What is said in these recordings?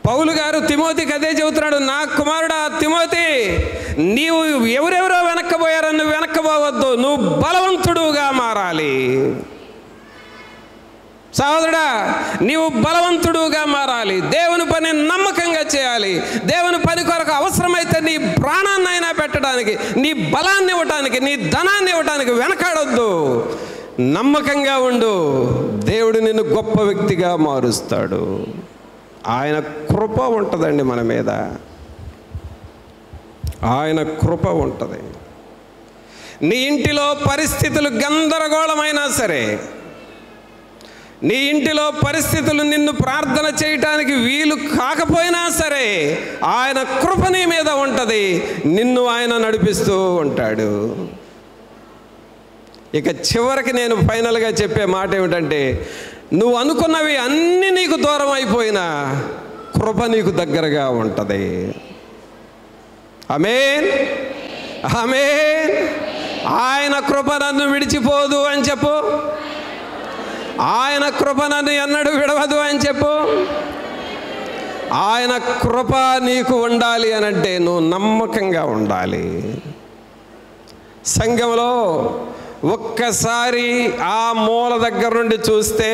పౌలు గారు తిమోతికి అదే చెబుతున్నాడు, నా కుమారుడా తిమోతి, నీవు ఎవరెవరో వెనక్కిపోయారని నువ్వు వెనక్కిపోవద్దు, నువ్వు బలవంతుడుగా మారాలి. సహోదరుడా, నీవు బలవంతుడుగా మారాలి. దేవుని పని నమ్మకంగా చేయాలి. దేవుని పని కొరకు అవసరమైతే నీ ప్రాణాన్ని అయినా పెట్టడానికి, నీ బలాన్ని ఇవ్వటానికి, నీ ధనాన్ని ఇవ్వటానికి వెనకాడొద్దు. నమ్మకంగా ఉండు. దేవుడు నిన్ను గొప్ప వ్యక్తిగా మారుస్తాడు. ఆయన కృప ఉంటుందండి మన మీద. ఆయన కృప ఉంటుంది. నీ ఇంటిలో పరిస్థితులు గందరగోళమైనా సరే, నీ ఇంటిలో పరిస్థితులు నిన్ను ప్రార్థన చేయటానికి వీలు కాకపోయినా సరే, ఆయన కృప నీ మీద ఉంటుంది. నిన్ను ఆయన నడిపిస్తూ ఉంటాడు. ఇక చివరికి నేను ఫైనల్గా చెప్పే మాట ఏమిటంటే, నువ్వు అనుకున్నవి అన్నీ నీకు దూరం అయిపోయినా కృప నీకు దగ్గరగా ఉంటుంది. ఆమేన్, ఆమేన్. ఆయన కృప నన్ను విడిచిపోదు అని చెప్పు. ఆయన కృప నన్ను ఎన్నడూ విడవదు అని చెప్పు. ఆయన కృప నీకు ఉండాలి అనంటే నువ్వు నమ్మకంగా ఉండాలి. సంఘంలో ఒక్కసారి ఆ మూల దగ్గర నుండి చూస్తే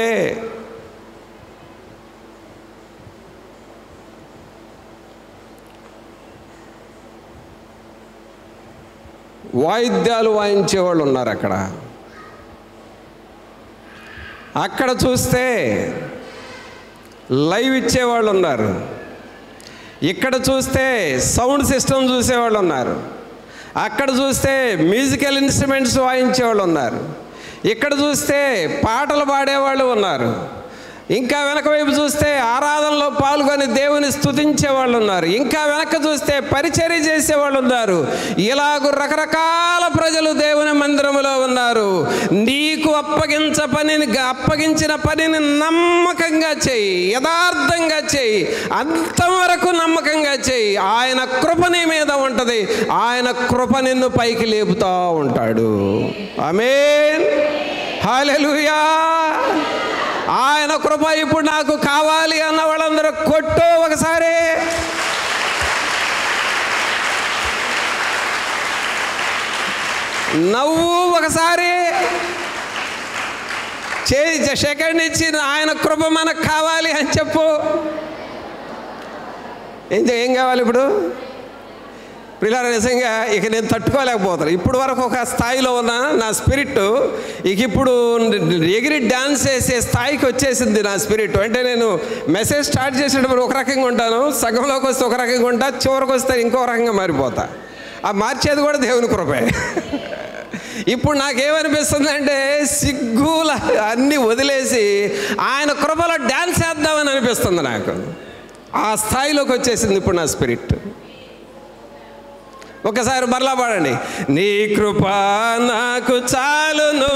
వాయిద్యాలు వాయించేవాళ్ళు ఉన్నారు. అక్కడ చూస్తే లైవ్ ఇచ్చేవాళ్ళు ఉన్నారు. ఇక్కడ చూస్తే సౌండ్ సిస్టమ్ చూసేవాళ్ళు ఉన్నారు. అక్కడ చూస్తే మ్యూజికల్ ఇన్స్ట్రుమెంట్స్ వాయించేవాళ్ళు ఉన్నారు. ఇక్కడ చూస్తే పాటలు పాడేవాళ్ళు ఉన్నారు. ఇంకా వెనక వైపు చూస్తే ఆరాధనలో పాల్గొని దేవుని స్తుతించే వాళ్ళు ఉన్నారు. ఇంకా వెనక చూస్తే పరిచర్య చేసేవాళ్ళు ఉన్నారు. ఇలాగూ రకరకాల ప్రజలు దేవుని మందిరంలో ఉన్నారు. నీకు అప్పగించిన పనిని నమ్మకంగా చేయి, యథార్థంగా చేయి, అంతవరకు నమ్మకంగా చేయి. ఆయన కృప నీ మీద ఉంటుంది. ఆయన కృప నిన్ను పైకి లేపుతూ ఉంటాడు. ఆమేన్, హల్లెలూయా. ఆయన కృప ఇప్పుడు నాకు కావాలి అన్న వాళ్ళందరూ కొట్టు ఒకసారి. నవ్వు ఒకసారి. సెకండ్ ఇచ్చి ఆయన కృప మనకు కావాలి అని చెప్పు. ఏం కావాలి ఇప్పుడు? పిల్లలు నిజంగా ఇక నేను తట్టుకోలేకపోతాను. ఇప్పుడు వరకు ఒక స్థాయిలో ఉన్న నా స్పిరిట్ ఇప్పుడు ఎగిరి డ్యాన్స్ చేసే స్థాయికి వచ్చేసింది నా స్పిరిట్. అంటే నేను మెసేజ్ స్టార్ట్ చేసేటప్పుడు ఒక రకంగా ఉంటాను, సగంలోకి వస్తే ఒక రకంగా ఉంటా, చివరికి వస్తే ఇంకో రకంగా మారిపోతా. ఆ మార్చేది కూడా దేవుని కృపే. ఇప్పుడు నాకేమనిపిస్తుంది అంటే సిగ్గుల అన్నీ వదిలేసి ఆయన కృపలో డ్యాన్స్ చేద్దామని అనిపిస్తుంది నాకు. ఆ స్థాయిలోకి వచ్చేసింది ఇప్పుడు నా స్పిరిట్. ఒకసారి మరలా పాడండి. నీ కృప నాకు చాలును,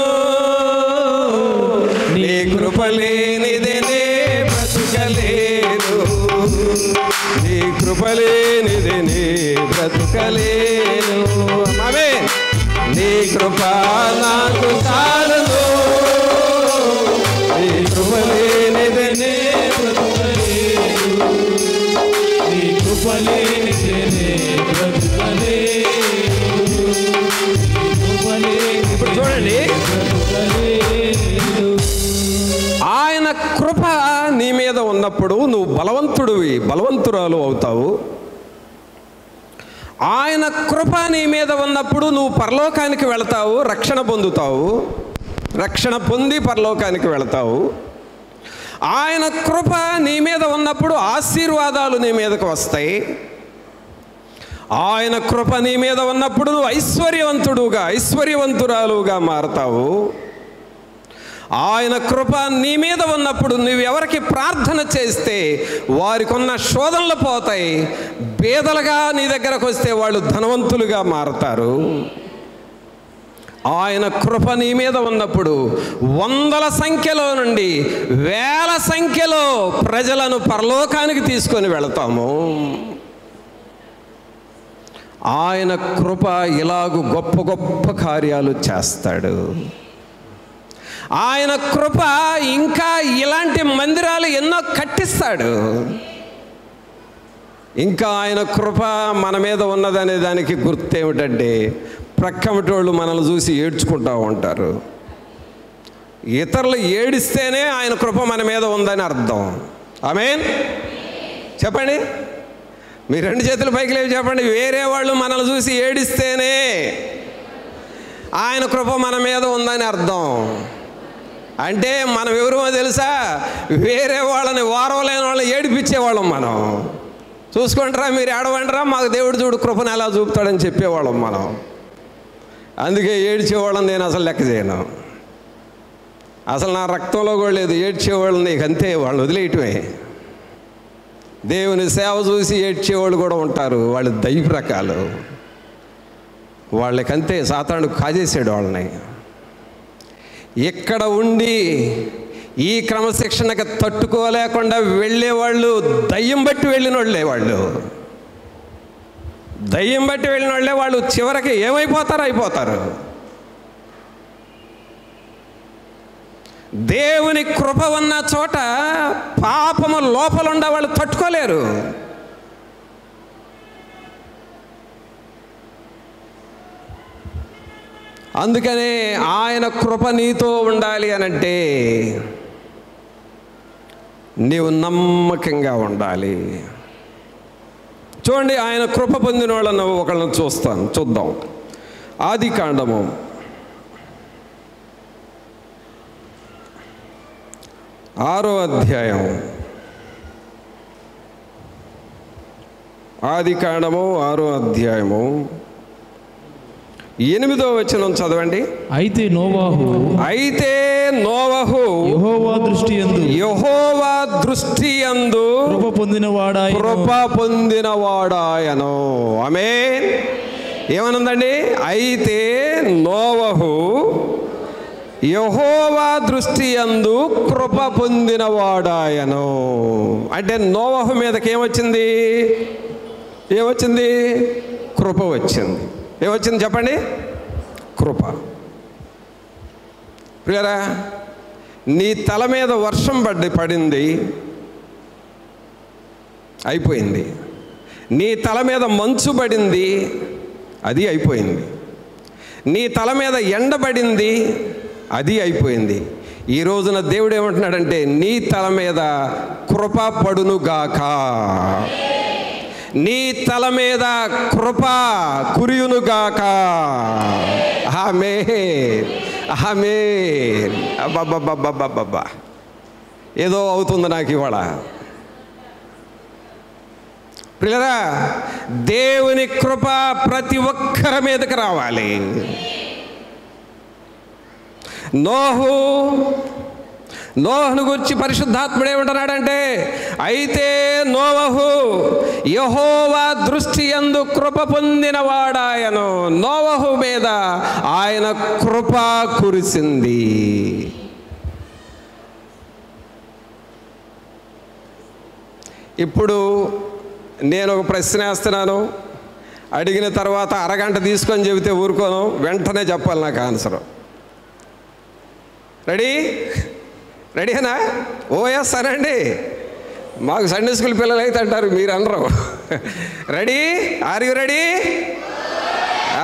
నీ కృప లేనిదే నే బ్రతుకలేను, నీ కృప లేనిదే నే బ్రతుకలేను. ఆమేన్. నీ కృప నాకు చాలును, నీ కృప లేనిదే నే బ్రతుకలేను, నీ కృప లేనిదే నే బ్రతుకలేను. ఇప్పుడు చూడండి, ఆయన కృప నీ మీద ఉన్నప్పుడు నువ్వు బలవంతురాలు అవుతావు. ఆయన కృప నీ మీద ఉన్నప్పుడు నువ్వు పరలోకానికి వెళతావు, రక్షణ పొందుతావు, రక్షణ పొంది పరలోకానికి వెళతావు. ఆయన కృప నీ మీద ఉన్నప్పుడు ఆశీర్వాదాలు నీ మీదకు వస్తాయి. ఆయన కృప నీ మీద ఉన్నప్పుడు నువ్వు ఐశ్వర్యవంతురాలుగా మారతావు. ఆయన కృప నీ మీద ఉన్నప్పుడు నువ్వు ఎవరికి ప్రార్థన చేస్తే వారికి ఉన్న శోధనలు పోతాయి. పేదలుగా నీ దగ్గరకు వస్తే వాళ్ళు ధనవంతులుగా మారతారు. ఆయన కృప నీ మీద ఉన్నప్పుడు వందల సంఖ్యలో నుండి వేల సంఖ్యలో ప్రజలను పరలోకానికి తీసుకొని వెళతాము. ఆయన కృప ఇలాగూ గొప్ప గొప్ప కార్యాలు చేస్తాడు. ఆయన కృప ఇంకా ఇలాంటి మందిరాలు ఎన్నో కట్టిస్తాడు. ఇంకా ఆయన కృప మన మీద ఉన్నదనే దానికి గుర్తు ఏమిటంటే, ప్రక్కమటోళ్ళు మనల్ని చూసి ఏడ్చుకుంటూ ఉంటారు. ఇతరులు ఏడిస్తేనే ఆయన కృప మన మీద ఉందని అర్థం. ఆమేన్ చెప్పండి. మీ 2 చేతులు పైకి లేవి చెప్పండి. వేరే వాళ్ళు మనల్ని చూసి ఏడిస్తేనే ఆయన కృప మన మీద ఉందని అర్థం. అంటే మనం ఎవరో తెలుసా? వేరే వాళ్ళని వారవలేని వాళ్ళని ఏడిపించేవాళ్ళం మనం. చూసుకుంటారా, మీరు ఏడవంటారా, మాకు దేవుడు చూడు కృపను ఎలా చూపుతాడని చెప్పేవాళ్ళం మనం. అందుకే ఏడ్చేవాళ్ళని నేను అసలు లెక్క చేయను. అసలు నా రక్తంలో కూడా లేదు ఏడ్చేవాళ్ళు. నీకు అంతే, వాళ్ళు వదిలేయటమే. దేవుని సేవ చూసి ఏడ్చేవాళ్ళు కూడా ఉంటారు. వాళ్ళు దైవ రకాలు. వాళ్ళకంతే, సాతాను కాజేసాడు వాళ్ళని. ఇక్కడ ఉండి ఈ క్రమశిక్షణకి తట్టుకోలేకుండా వెళ్ళేవాళ్ళు దయ్యం బట్టి వెళ్ళిన వాళ్ళే. వాళ్ళు దయ్యం బట్టి వెళ్ళిన వాళ్ళే. వాళ్ళు చివరికి ఏమైపోతారో అయిపోతారు. దేవుని కృప ఉన్న చోట పాపము లోపల ఉండే వాళ్ళు తట్టుకోలేరు. అందుకనే ఆయన కృప నీతో ఉండాలి అనంటే నీవు నమ్మకంగా ఉండాలి. చూడండి, ఆయన కృప పొందిన వాళ్ళను ఒకళ్ళని చూద్దాం. ఆదికాండము 6వ అధ్యాయం. ఆదికాండము 6వ అధ్యాయము 8వ వచనం చదవండి. అయితే నోవాహు యెహోవా దృష్టి యందు కృప పొందినవాడాయను. ఆమేన్. ఏమనుందండి? అయితే నోవహు యెహోవా దృష్టి యందు కృప పొందినవాడాయను. అంటే నోవహు మీదకి ఏమొచ్చింది? కృప వచ్చింది. ఏమొచ్చింది చెప్పండి? కృప. ప్రియరా, నీ తల మీద వర్షం పడింది, అయిపోయింది. నీ తల మీద మంచు పడింది, అది అయిపోయింది. నీ తల మీద ఎండబడింది, అది అయిపోయింది. ఈ రోజున దేవుడు ఏమంటున్నాడంటే, నీ తల మీద కృప పడునుగాక, నీ తల మీద కృప కురియునుగాక. ఆమేన్, ఆమేన్. అబ్బబ్బబ్బబ్బబ్బబ్బా, ఏదో అవుతుంది నాకు ఇవాళ. ప్రియరా, దేవుని కృప ప్రతి ఒక్కరి మీదకి రావాలి. నోహును గురించి పరిశుద్ధాత్ముడు ఏమంటున్నాడంటే, అయితే నోవహు యెహోవా దృష్టి యందు కృప పొందినవాడాయను. నోవహు మీద ఆయన కృప కురిసింది. ఇప్పుడు నేను ఒక ప్రశ్న వేస్తున్నాను. అడిగిన తర్వాత అరగంట తీసుకొని చెబితే ఊరుకోను, వెంటనే చెప్పాలి నాకు ఆన్సరు. రెడీనా? ఓఎస్ అనండి. మాకు సండే స్కూల్ పిల్లలు అయితే అంటారు, మీరు అనరు. రెడీ? Are you ready?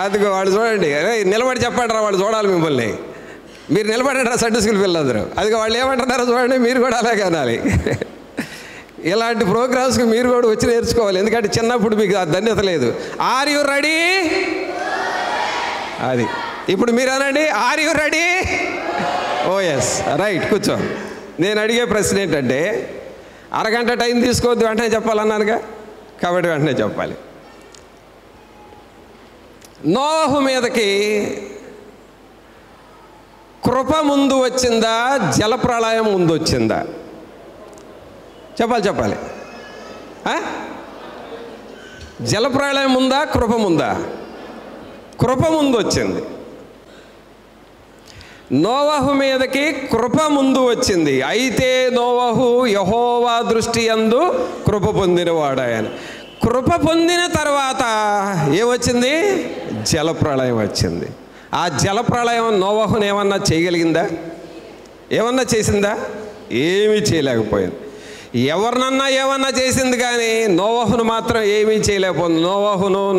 అదిగో వాళ్ళు చూడండి. అరే నిలబడి చెప్పండి రా, వాళ్ళు చూడాలి మిమ్మల్ని. మీరు నిలబడండి రా సండే స్కూల్ పిల్లలందరూ. అదిగో వాళ్ళు ఏమంటున్నారో చూడండి, మీరు కూడా అలాగే అనాలి. ఇలాంటి ప్రోగ్రామ్స్కి మీరు కూడా వచ్చి నేర్చుకోవాలి. ఎందుకంటే చిన్నప్పుడు మీకు ఆ ధన్యత లేదు. Are you ready? అది ఇప్పుడు మీరు అనండి, ఆర్ యు రెడీ? ఓఎస్, రైట్. కూర్చో. నేను అడిగే ప్రశ్న ఏంటంటే, అరగంట టైం తీసుకోవద్దు, వెంటనే చెప్పాలన్నానుగా, కాబట్టి వెంటనే చెప్పాలి. నోవహు మీదకి కృప ముందు వచ్చిందా, జలప్రళయం ముందు వచ్చిందా? చెప్పాలి. జలప్రళయం ముందా, కృప ముందా? కృప ముందు వచ్చింది. నోవహు మీదకి కృప ముందు వచ్చింది. అయితే నోవహు యెహోవా దృష్టి యందు కృప పొందినవాడాయన. కృప పొందిన తర్వాత ఏమొచ్చింది? జలప్రళయం వచ్చింది. ఆ జలప్రళయం నోవహుని ఏమన్నా చేయగలిగిందా? ఏమన్నా చేసిందా? ఏమీ చేయలేకపోయింది. ఎవరినన్నా ఏమన్నా చేసింది, కానీ నోవహును మాత్రం ఏమీ చేయలేకపోయింది.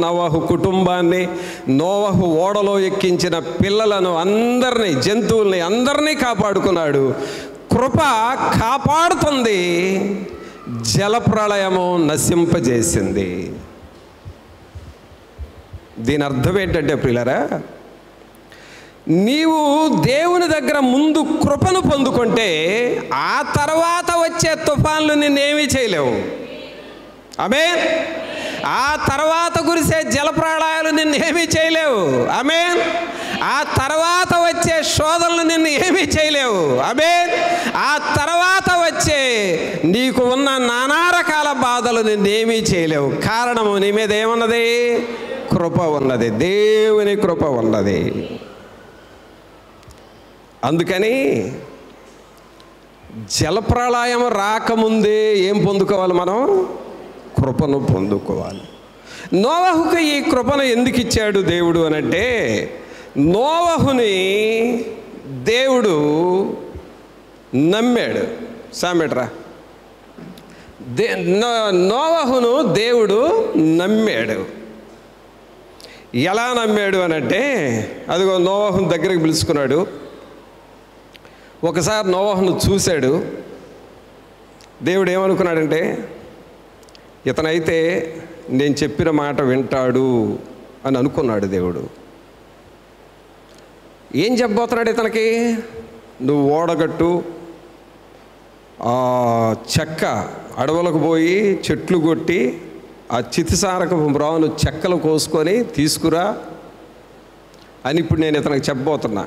నోవహు కుటుంబాన్ని, నోవహు ఓడలో ఎక్కించిన పిల్లలను అందరినీ, జంతువుల్ని అందరినీ కాపాడుకున్నాడు. కృప కాపాడుతుంది, జలప్రళయము నశింపజేసింది. దీని అర్థం ఏంటంటే ప్రియులారా, నీవు దేవుని దగ్గర ముందు కృపను పొందుకుంటే ఆ తర్వాత వచ్చే తుఫాన్లు నిన్నేమీ చేయలేవు. ఆమేన్. ఆ తర్వాత కురిసే జలప్రళయాలు నిన్నేమీ చేయలేవు. ఆమేన్. ఆ తర్వాత వచ్చే శోధనలు నిన్ను ఏమీ చేయలేవు. ఆమేన్. ఆ తర్వాత వచ్చే నీకు ఉన్న నానా రకాల బాధలు నిన్నేమీ చేయలేవు. కారణము నీ మీద ఏమున్నది? కృప ఉన్నది, దేవుని కృప ఉన్నది. అందుకని జలప్రళయం రాకముందే ఏం పొందుకోవాలి? మనం కృపను పొందుకోవాలి. నోవహుకు ఈ కృపను ఎందుకు ఇచ్చాడు దేవుడు అనంటే, నోవహుని దేవుడు నమ్మాడు. సామెట్రా, నోవహును దేవుడు నమ్మాడు. ఎలా నమ్మాడు అనంటే, అదిగో నోవహుని దగ్గరికి పిలుచుకున్నాడు. ఒకసారి నోవహును చూశాడు. దేవుడు ఏమనుకున్నాడంటే, ఇతనైతే నేను చెప్పిన మాట వింటాడు అని అనుకున్నాడు దేవుడు. ఏం చెప్పబోతున్నాడు ఇతనికి? నువ్వు ఓడగట్టు, చెక్క అడవులకు పోయి చెట్లు కొట్టి ఆ చితిసారకపు మ్రాను చెక్కలు కోసుకొని తీసుకురా అని ఇప్పుడు నేను ఇతనికి చెప్పబోతున్నా.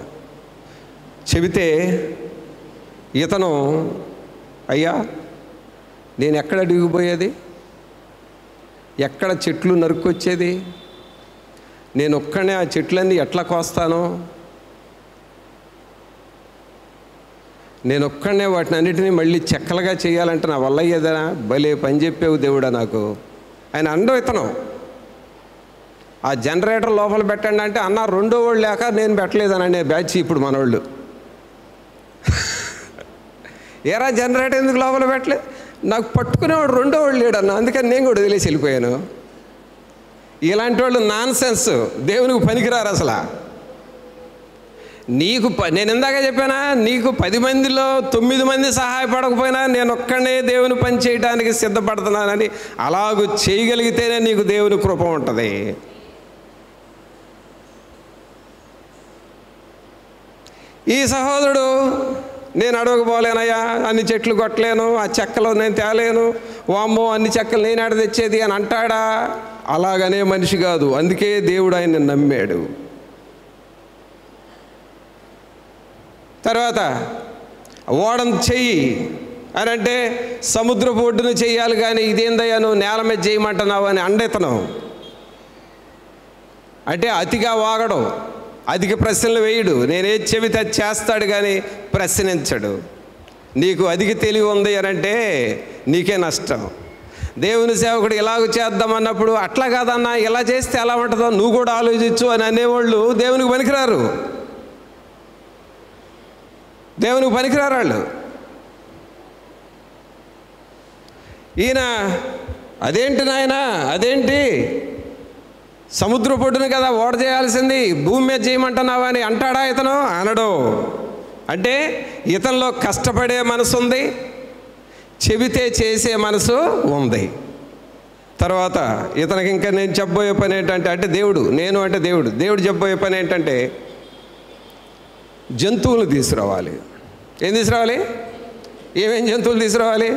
చెబితే ఇతను, అయ్యా నేను ఎక్కడ దిగిపోయేది, ఎక్కడ చెట్లు నరుక్కొచ్చేది, నేను ఒక్కనే ఆ చెట్లన్నీ ఎట్లా కోస్తాను, నేను ఒక్కడనే వాటిని అన్నిటినీ మళ్ళీ చెక్కలుగా చేయాలంటే నా వల్ల అయ్యేదా? భలే పని చెప్పేవు దేవుడా నాకు ఆయన అండో. ఇతను ఆ జనరేటర్ లోపల పెట్టండి అంటే, అన్న రెండో వాళ్ళు లేక నేను పెట్టలేదనండి బ్యాచ్ ఇప్పుడు మనోళ్ళు. ఏరా జనరేటర్ ఎందుకు లోపల పెట్టలేదు? నాకు పట్టుకునేవాడు రెండో వాళ్ళు లేడన్న, అందుకని నేను కూడా వదిలేసి వెళ్ళిపోయాను. ఇలాంటి వాళ్ళు నాన్ సెన్స్, దేవునికి పనికిరారు అసలు. నీకు నేను ఇందాక చెప్పానా, నీకు 10 మందిలో 9 మంది సహాయపడకపోయినా నేను ఒక్కడే దేవుని పని చేయడానికి సిద్ధపడుతున్నానని అలాగూ చేయగలిగితేనే నీకు దేవుని కృప ఉంటుంది. ఈ సహోదరుడు, నేను అడవికి పోలేనయ్యా, అన్ని చెట్లు కొట్టలేను, ఆ చెక్కలు నేను తేలేను, వామ్మో అన్ని చెక్కలు నేను ఆడ తెచ్చేది అని అంటాడా? అలాగనే మనిషి కాదు. అందుకే దేవుడు ఆయన్ని నమ్మాడు. తర్వాత ఓడను చెయ్యి అని అంటే, సముద్రపు ఒడ్డును చెయ్యాలి కానీ ఇదేందయ్యా నువ్వు నేల మీద చేయమంటున్నావు అని అండెతను. అంటే అతిగా వాగడు, అధిక ప్రశ్నలు వేయడు. నేనేది చెబితే అది చేస్తాడు కానీ ప్రశ్నించడు. నీకు అధిక తెలివి ఉంది అని అంటే నీకే నష్టం. దేవుని సేవకుడు ఇలాగ చేద్దామన్నప్పుడు, అట్లా కాదన్నా ఇలా చేస్తే ఎలా ఉంటుందో నువ్వు కూడా ఆలోచించు అని అనేవాళ్ళు దేవునికి పనికిరారు. దేవునికి పనికిరారు వాళ్ళు. ఈయన అదేంటి నాయన, అదేంటి సముద్ర పొడ్డును కదా ఓడ చేయాల్సింది, భూమి మీద చేయమంటున్నావా అని అంటాడా? ఇతను అనడు. అంటే ఇతనిలో కష్టపడే మనసు ఉంది, చెబితే చేసే మనసు ఉంది. తర్వాత ఇతనికి ఇంకా నేను చెప్పబోయే పని ఏంటంటే, అంటే దేవుడు చెప్పబోయే పని ఏంటంటే, జంతువులు తీసుకురావాలి. ఏం తీసుకురావాలి? ఏమేం జంతువులు తీసుకురావాలి?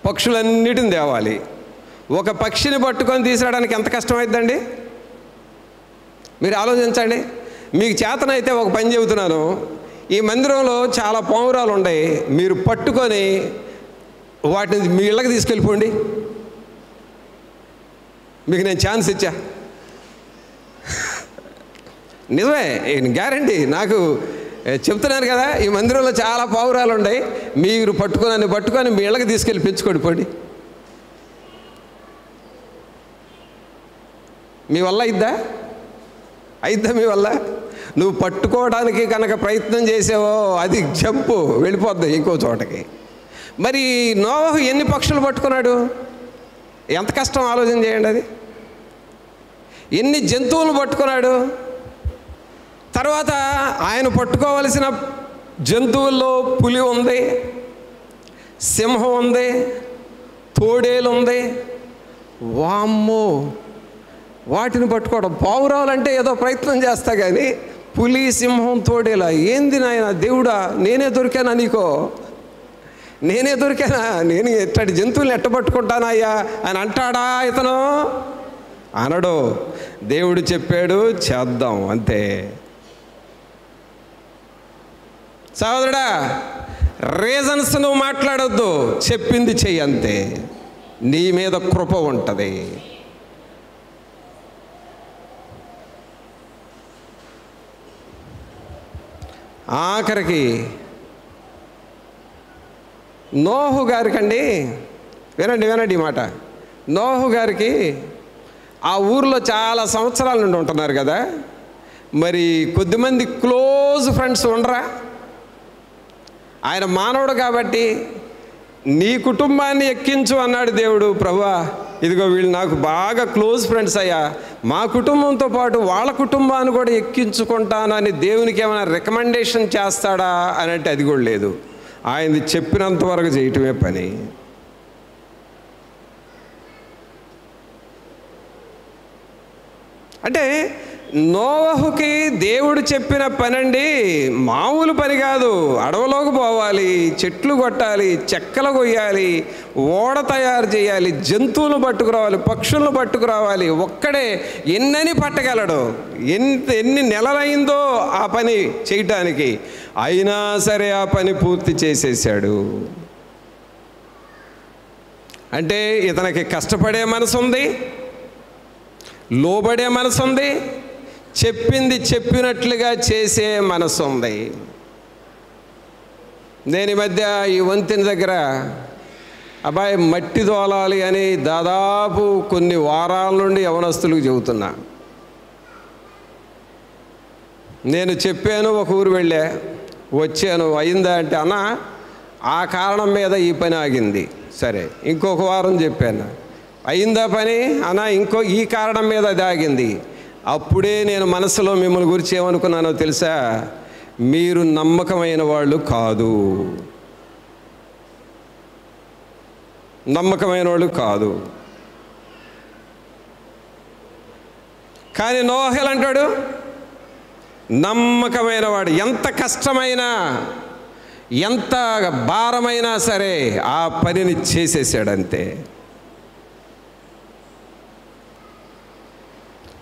పక్షులన్నిటిని తేవాలి. ఒక పక్షిని పట్టుకొని తీసుకురావడానికి ఎంత కష్టమైందండి మీరు ఆలోచించండి. మీకు చేతనైతే ఒక పని చెబుతున్నాను. ఈ మందిరంలో చాలా పావురాలు ఉన్నాయి, మీరు పట్టుకొని వాటిని మీ ఇళ్ళకి తీసుకెళ్ళిపోండి. మీకు నేను ఛాన్స్ ఇచ్చా, నిజమే, గ్యారంటీ. నాకు చెప్తున్నాను కదా, ఈ మందిరంలో చాలా పావురాలు ఉన్నాయి, మీరు పట్టుకొని మీ ఇళ్ళకి తీసుకెళ్ళి పెంచుకోండి పోండి. మీ వల్ల అయిద్దా మీ వల్ల? నువ్వు పట్టుకోవడానికి కనుక ప్రయత్నం చేసావో అది జంపు వెళ్ళిపోద్ది ఇంకో చోటకి. మరి నోవహు ఎన్ని పక్షులు పట్టుకున్నాడు? ఎంత కష్టం ఆలోచన చేయండి. అది ఎన్ని జంతువులు పట్టుకున్నాడు? తర్వాత ఆయన పట్టుకోవలసిన జంతువుల్లో పులి ఉంది, సింహం ఉంది, తోడేలు ఉంది. వామ్మో, వాటిని పట్టుకోవడం. పావురాలంటే ఏదో ప్రయత్నం చేస్తా, కానీ పులి, సింహం, తోడేలా? ఏంది నాయన దేవుడా, నేనే దొరికానా నీకో? నేనే దొరికానా? నేను ఎట్టటి జంతువులు ఎట్ట పట్టుకుంటానయ్యా అని అంటాడా ఇతను? అనడు. దేవుడు చెప్పాడు, చేద్దాం, అంతే. సహోదరుడా, రీజన్స్ నువ్వు మాట్లాడొద్దు, చెప్పింది చెయ్యి, అంతే. నీ మీద కృప ఉంటుంది. ఆఖరికి నోహు గారికండి, వినండి ఈ మాట. నోహు గారికి ఆ ఊర్లో చాలా సంవత్సరాల నుండి ఉంటున్నారు కదా, మరి కొద్దిమంది క్లోజ్ ఫ్రెండ్స్ ఉండరా? ఆయన మానవుడు కాబట్టి నీ కుటుంబాన్ని ఎక్కించు అన్నాడు దేవుడు. ప్రభువా, ఇదిగో వీళ్ళు నాకు బాగా క్లోజ్ ఫ్రెండ్స్ అయ్యా, మా కుటుంబంతో పాటు వాళ్ళ కుటుంబాన్ని కూడా ఎక్కించుకుంటానని దేవునికి ఏమైనా రికమెండేషన్ చేస్తాడా అని అంటే అది కూడా లేదు. ఆయనది చెప్పినంత వరకు చేయటమే పని. అంటే నోవహుకి దేవుడు చెప్పిన పనండి మామూలు పని కాదు. అడవిలోకి పోవాలి, చెట్లు కొట్టాలి, చెక్కలు కొయ్యాలి, ఓడ తయారు చేయాలి, జంతువులు పట్టుకురావాలి, పక్షులను పట్టుకురావాలి. ఒక్కడే ఎన్నని పట్టగలడు? ఎన్ని నెలలైందో ఆ పని చేయటానికి. అయినా సరే ఆ పని పూర్తి చేసేసాడు. అంటే ఇతనికి కష్టపడే మనసు ఉంది, లోబడే మనసు ఉంది, చెప్పింది చెప్పినట్లుగా చేసే మనసు ఉంది. నేను ఈ మధ్య ఈ వంతెన దగ్గర అబ్బాయి మట్టి దోలాలి అని దాదాపు కొన్ని వారాల నుండి యవనస్తులకు చెబుతున్నా. నేను చెప్పాను, ఒక ఊరు వెళ్ళా, వచ్చాను, అయిందా అంటే అన్న ఆ కారణం మీద ఈ పని ఆగింది. సరే, ఇంకొక వారం చెప్పాను, అయిందా పని అన్న, ఈ కారణం మీద అది ఆగింది. అప్పుడే నేను మనసులో మిమ్మల్ని గురించి ఏమనుకున్నానో తెలుసా? మీరు నమ్మకమైన వాళ్ళు కాదు, నమ్మకమైన వాళ్ళు కాదు. కానీ నోహు అంటాడు నమ్మకమైన వాడు. ఎంత కష్టమైనా, ఎంత భారమైనా సరే ఆ పనిని చేసేసాడంతే.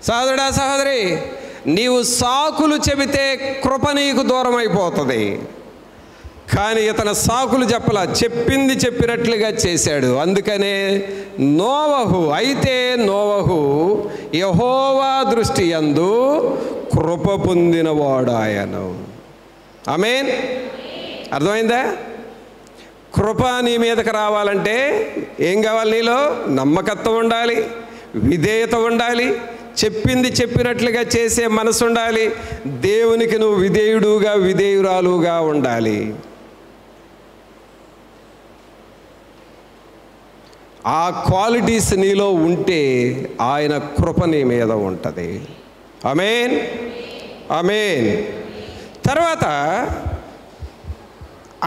సహోదరుడా, సహోదరి, నీవు సాకులు చెబితే కృప నీకు దూరం అయిపోతుంది. కానీ ఇతను సాకులు చెప్పలా, చెప్పింది చెప్పినట్లుగా చేశాడు. అందుకనే నోవహు యెహోవా దృష్టి యందు కృప పొందినవాడాయను. ఆమేన్. అర్థమైందా? కృప నీ మీదకి రావాలంటే ఏం కావాలి? నీలో నమ్మకత్వం ఉండాలి, విధేయత ఉండాలి, చెప్పింది చెప్పినట్లుగా చేసే మనసు ఉండాలి, దేవునికి నువ్వు విధేయుడుగా విధేయురాలుగా ఉండాలి. ఆ క్వాలిటీస్ నీలో ఉంటే ఆయన కృప నీ మీద ఉంటుంది. ఆమేన్, ఆమేన్.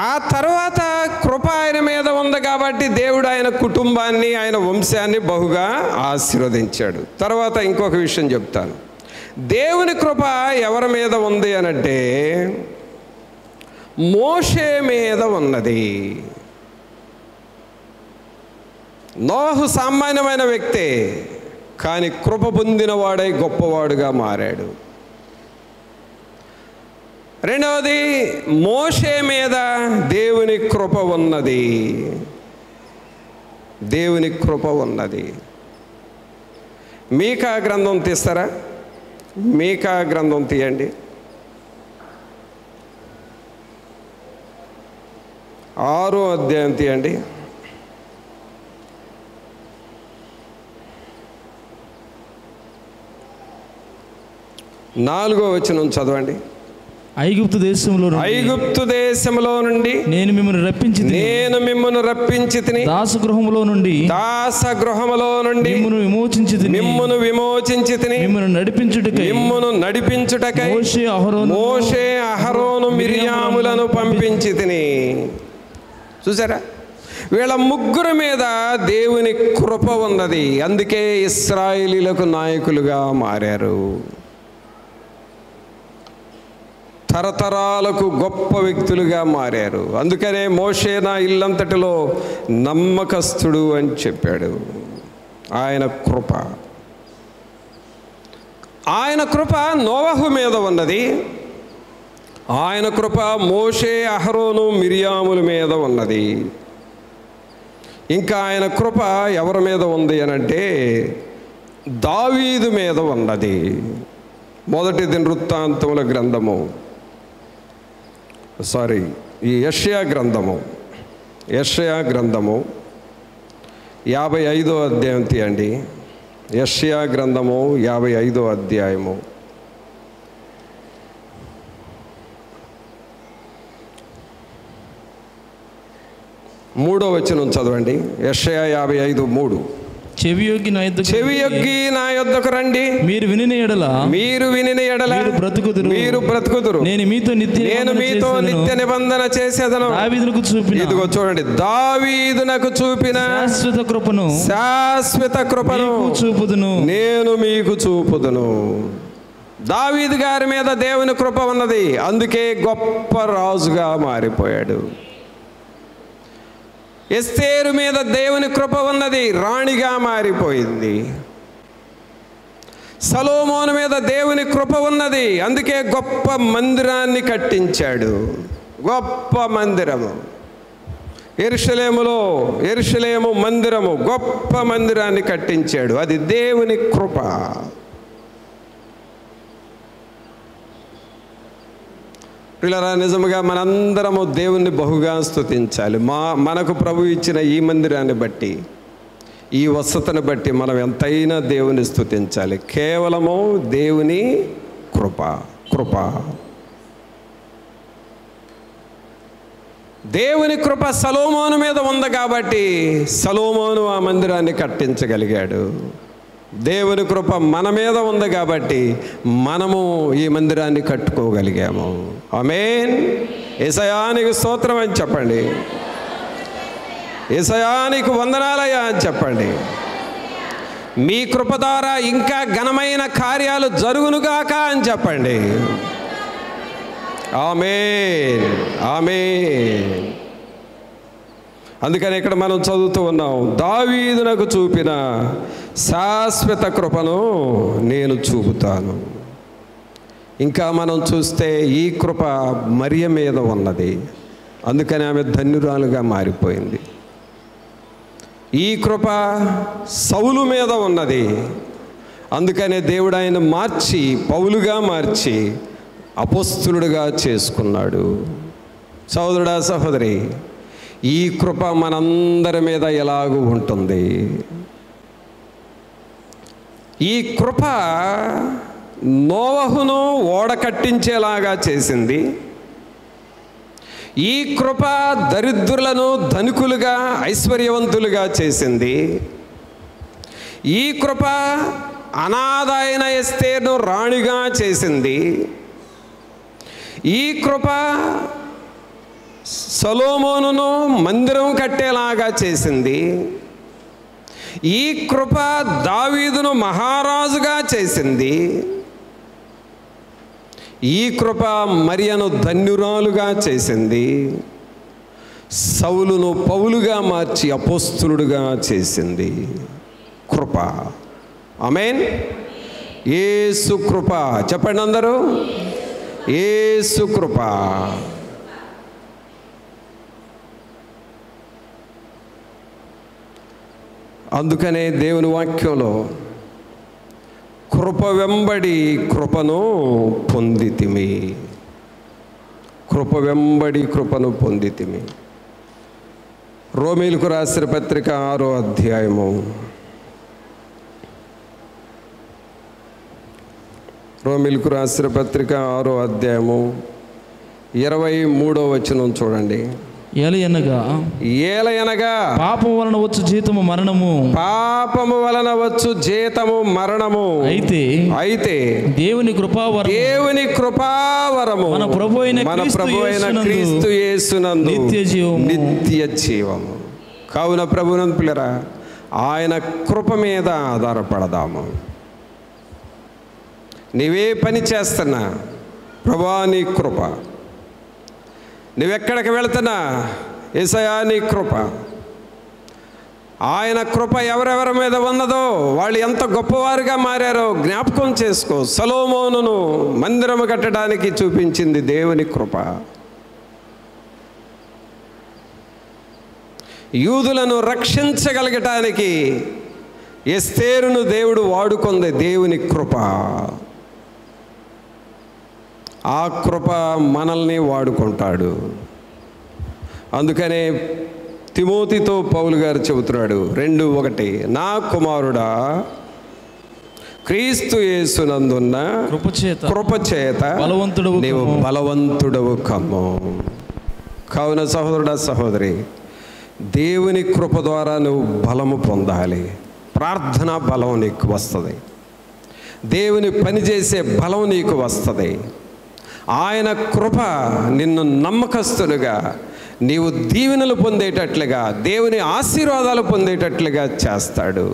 ఆ తర్వాత కృప ఆయన మీద ఉంది కాబట్టి దేవుడు ఆయన కుటుంబాన్ని, ఆయన వంశాన్ని బహుగా ఆశీర్వదించాడు. తర్వాత ఇంకొక విషయం చెప్తాను. దేవుని కృప ఎవరి మీద ఉంది అనంటే మోషే మీద ఉన్నది. నోహు సామాన్యమైన వ్యక్తే, కానీ కృప పొందినవాడై గొప్పవాడుగా మారాడు. రెండవది, మోషే మీద దేవుని కృప ఉన్నది. దేవుని కృప ఉన్నది. మీకా గ్రంథం తీస్తారా? మీకా గ్రంథం తీయండి. 6వ అధ్యాయం తీయండి. నాలుగో వచనం చదవండి. ఐగుప్తు దేశములో నుండి నేను మిమ్మల్ని రప్పించి దాసగృహములో నుండి మిమ్మును విమోచించి మిమ్మును నడిపించుటకై మోషే అహరోను మిరియాములను పంపించి తిని. చూసారా, వీళ్ళ ముగ్గురు మీద దేవుని కృప ఉన్నది. అందుకే ఇశ్రాయేలీయులకు నాయకులుగా మారారు. తరతరాలకు గొప్ప వ్యక్తులుగా మారారు. అందుకనే మోషే నా ఇల్లంతటిలో నమ్మకస్తుడు అని చెప్పాడు. ఆయన కృప నోవహు మీద ఉన్నది. ఆయన కృప మోషే అహరోను మిరియాముల మీద ఉన్నది. ఇంకా ఆయన కృప ఎవరి మీద ఉంది అనంటే దావీదు మీద ఉన్నది. మొదటి దినవృత్తాంతముల గ్రంథము, ఈ యెషయా గ్రంథము 55వ అధ్యాయం తీయండి. యెషయా గ్రంథము 55వ అధ్యాయము 3వ వచనం చదవండి. యెషయా 55:3. చెవియొగ్గి నా యొద్దకు రండి, మీరు వినిన ఎడల మీరు బ్రతుకుదురు, నేను మీతో నిత్య నిబంధన చేసేదను. ఇదిగో చూడండి, దావీదునకు చూపిన శాశ్వత కృపను చూపుదును, నేను మీకు చూపుదును. దావీదు గారి మీద దేవుని కృప ఉన్నది. అందుకే గొప్ప రాజుగా మారిపోయాడు. ఎస్తేరు మీద దేవుని కృప ఉన్నది, రాణిగా మారిపోయింది. సొలొమోను మీద దేవుని కృప ఉన్నది. అందుకే గొప్ప మందిరాన్ని కట్టించాడు. గొప్ప మందిరము యెరూషలేము మందిరము, గొప్ప మందిరాన్ని కట్టించాడు. అది దేవుని కృప. పిల్లరా, నిజముగా మనందరము దేవుణ్ణి బహుగా స్తుతించాలి. మనకు ప్రభు ఇచ్చిన ఈ మందిరాన్ని బట్టి, ఈ వసతిని బట్టి మనం ఎంతైనా దేవుని స్తుతించాలి. కేవలము దేవుని కృప. దేవుని కృప సొలొమోను మీద ఉంది కాబట్టి సొలొమోను ఆ మందిరాన్ని కట్టించగలిగాడు. దేవుని కృప మన మీద ఉంది కాబట్టి మనము ఈ మందిరాన్ని కట్టుకోగలిగాము. ఆమేన్. యేసయ్యానికి స్తోత్రం అని చెప్పండి. యేసయ్యానికి వందనాలయ్యా అని చెప్పండి. మీ కృప ద్వారా ఇంకా ఘనమైన కార్యాలు జరుగునుగాక అని చెప్పండి. ఆమేన్, ఆమేన్. అందుకని ఇక్కడ మనం చదువుతూ ఉన్నాం, దావీదునకు చూపిన శాశ్వత కృపను నేను చూపుతాను. ఇంకా మనం చూస్తే ఈ కృప మరియ మీద ఉన్నది. అందుకని ఆమె ధన్యురాలుగా మారిపోయింది. ఈ కృప సౌలు మీద ఉన్నది. అందుకనే దేవుడు ఆయన మార్చి, పౌలుగా మార్చి అపోస్తలుడుగా చేసుకున్నాడు. సహోదరుడా, సహోదరి, ఈ కృప మనందరి మీద ఎలాగూ ఉంటుంది. ఈ కృప నోవహును ఓడ కట్టించేలాగా చేసింది. ఈ కృప దరిద్రులను ధనికులుగా, ఐశ్వర్యవంతులుగా చేసింది. ఈ కృప అనాథ అయిన ఎస్తేరును రాణిగా చేసింది. ఈ కృప సొలొమోనును మందిరం కట్టేలాగా చేసింది. ఈ కృప దావీదును మహారాజుగా చేసింది. ఈ కృప మరియను ధన్యురాలుగా చేసింది. సౌలును పౌలుగా మార్చి అపోస్తలుడుగా చేసింది. కృప. ఆమేన్. యేసు కృప. చెప్పండి అందరూ, యేసు కృప. అందుకనే దేవుని వాక్యంలో కృప వెంబడి కృపను పొందితిమి, కృప వెంబడి కృపను పొందితిమి. రోమీయులకు రాసిన పత్రిక 6వ అధ్యాయము, రోమీయులకు రాసిన పత్రిక 6వ అధ్యాయము 23వ వచనం చూడండి. ఏలయనగా పాపము వలన వచ్చు జీతము మరణము, పాపము వలన వచ్చు జీతము మరణము. అయితే దేవుని కృపావరము మన ప్రభువైన క్రీస్తు యేసునందు నిత్య జీవము. కావున ప్రభువునందు పిల్లరా, ఆయన కృప మీద ఆధారపడదాము. నీవే పని చేస్తున్నా, ప్రభువా నీ కృప. నువ్వెక్కడికి వెళుతున్నా, యేసయ్యా నీ కృప. ఆయన కృప ఎవరెవరి మీద ఉన్నదో వాళ్ళు ఎంత గొప్పవారుగా మారారో జ్ఞాపకం చేసుకో. సొలొమోనును మందిరము కట్టడానికి చూపించింది దేవుని కృప. యూదులను రక్షించగలగటానికి ఎస్తేరును దేవుడు వాడుకుంది దేవుని కృప. ఆ కృప మనల్ని వాడుకుంటాడు. అందుకనే తిమోతితో పౌలు గారు చెబుతున్నాడు 2:1, నా కుమారుడా, క్రీస్తు యేసునందున్న కృపచేత నీవు బలవంతుడవు కమ్ము. కావున సహోదరుడా, సహోదరి, దేవుని కృప ద్వారా నువ్వు బలము పొందాలి. ప్రార్థనా బలం నీకు వస్తుంది, దేవుని పనిచేసే బలం నీకు వస్తుంది. ఆయన కృప నిన్ను నమ్మకస్తులుగా, నీవు దీవెనలు పొందేటట్లుగా, దేవుని ఆశీర్వాదాలు పొందేటట్లుగా చేస్తాడు.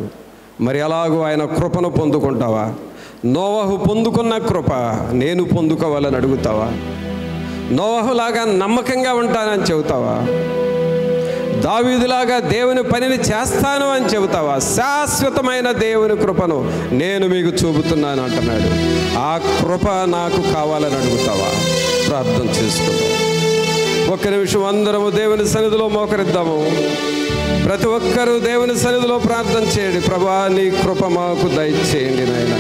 మరి అలాగూ ఆయన కృపను పొందుకుంటావా? నోవహు పొందుకున్న కృప నేను పొందుకోవాలని అడుగుతావా? నోవహులాగా నమ్మకంగా ఉంటానని చెబుతావా? దావీదులాగా దేవుని పనిని చేస్తాను అని చెబుతావా? శాశ్వతమైన దేవుని కృపను నేను మీకు చూపుతున్నాను అంటున్నాడు. ఆ కృప నాకు కావాలని అడుగుతావా? ప్రార్థన చేసుకుందాం. ఒక్క నిమిషం అందరము దేవుని సన్నిధిలో మోకరిద్దాము. ప్రతి ఒక్కరూ దేవుని సన్నిధిలో ప్రార్థన చేయండి. ప్రభువా నీ కృప మాకు దయచేయండి నాయన.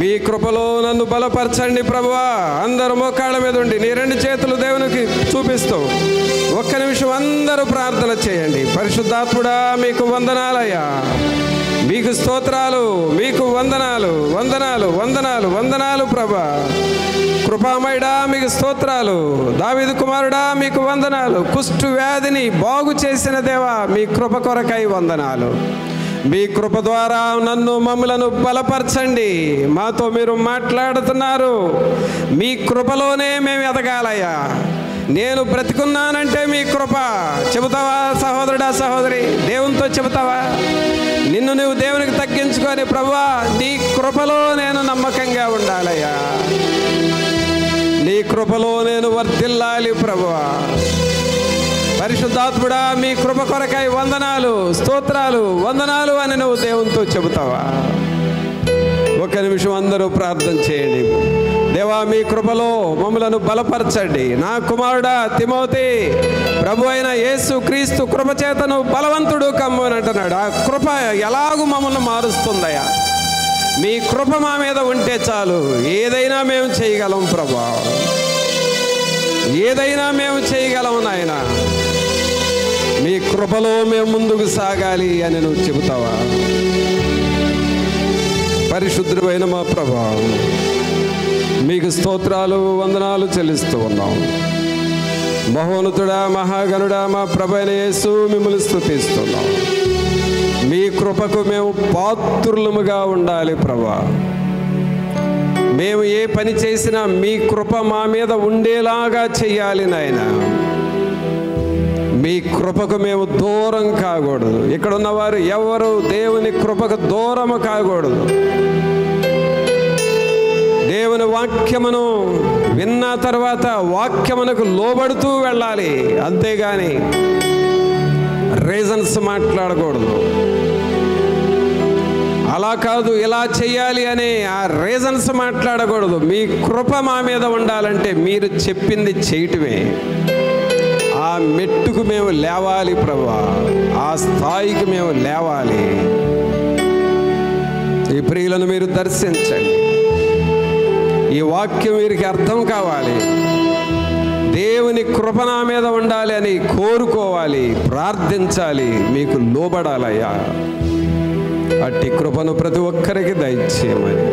మీ కృపలో నన్ను బలపరచండి ప్రభువా. అందరూ మోకాళ్ళ మీద ఉండి నీ 2 చేతులు దేవునికి చూపిస్తూ ఒక్క నిమిషం అందరూ ప్రార్థన చేయండి. పరిశుద్ధాత్ముడా మీకు వందనాలయ్యా, మీకు స్తోత్రాలు, మీకు వందనాలు వందనాలు వందనాలు వందనాలు ప్రభా. కృపామయుడా మీకు స్తోత్రాలు. దావీదు కుమారుడా మీకు వందనాలు. కుష్టు వ్యాధిని బాగు చేసిన దేవా మీ కృప కొరకై వందనాలు. మీ కృప ద్వారా మమ్మలను బలపరచండి. మాతో మీరు మాట్లాడుతున్నారు. మీ కృపలోనే మేము ఎదగాలయ్యా. నేను బ్రతికున్నానంటే మీ కృప. చెబుతావా సహోదరుడా, సహోదరి? దేవునితో చెబుతావా? నిన్ను నువ్వు దేవునికి తగ్గించుకొని ప్రభువా నీ కృపలో నేను నమ్మకంగా ఉండాలయ్యా, నీ కృపలో నేను వర్ధిల్లాలి ప్రభువా. పరిశుద్ధాత్ముడా మీ కృప కొరకై వందనాలు, స్తోత్రాలు, వందనాలు అని నువ్వు దేవునితో చెబుతావా? ఒక్క నిమిషం అందరూ ప్రార్థన చేయండి. దేవా మీ కృపలో మమ్మలను బలపరచండి. నా కుమారుడా తిమోతి, ప్రభు అయిన యేసు క్రీస్తు కృపచేతను బలవంతుడు కమ్ము అని అంటున్నాడు. ఆ కృప ఎలాగూ మమ్మల్ని మారుస్తుందయ్యా. మీ కృప మా మీద ఉంటే చాలు, ఏదైనా మేము చేయగలం ప్రభా, ఏదైనా మేము చేయగలం నాయన. మీ కృపలో మేము ముందుకు సాగాలి అని నువ్వు చెబుతావా? పరిశుద్ధుడైన మా ప్రభా మీకు స్తోత్రాలు, వందనాలు చెల్లిస్తూ ఉన్నాం. మహోన్నతుడా, మహాగణుడా, మా ప్రభు అయిన యేసు మిమ్మల్ని స్తుతిస్తున్నాం. మీ కృపకు మేము పాత్రులముగా ఉండాలి ప్రభా. మేము ఏ పని చేసినా మీ కృప మా మీద ఉండేలాగా చెయ్యాలి నాయన. మీ కృపకు మేము దూరం కాకూడదు. ఇక్కడ ఉన్నవారు ఎవరు దేవుని కృపకు దూరము కాకూడదు. దేవుని వాక్యమును విన్న తర్వాత వాక్యమునకు లోబడుతూ వెళ్ళాలి, అంతేగాని రీజన్స్ మాట్లాడకూడదు. అలా కాదు ఇలా చెయ్యాలి అని ఆ రీజన్స్ మాట్లాడకూడదు. మీ కృప మా మీద ఉండాలంటే మీరు చెప్పింది చేయటమే. ఆ మెట్టుకు మేము లేవాలి ప్రభువా, ఆ స్థాయికి మేము లేవాలి. ఈ ప్రియులను మీరు దర్శించండి. ఈ వాక్యం వీరికి అర్థం కావాలి. దేవుని కృప నా మీద ఉండాలి అని కోరుకోవాలి, ప్రార్థించాలి, మీకు లోబడాలయ్యా. అట్టి కృపను ప్రతి ఒక్కరికి దయచేయమని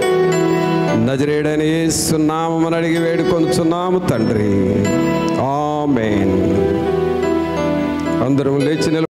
నజరేయుడైన యేసు నామమున అడిగి వేడుకొనుచున్నాము తండ్రి, ఆమేన్. అందరం లేచి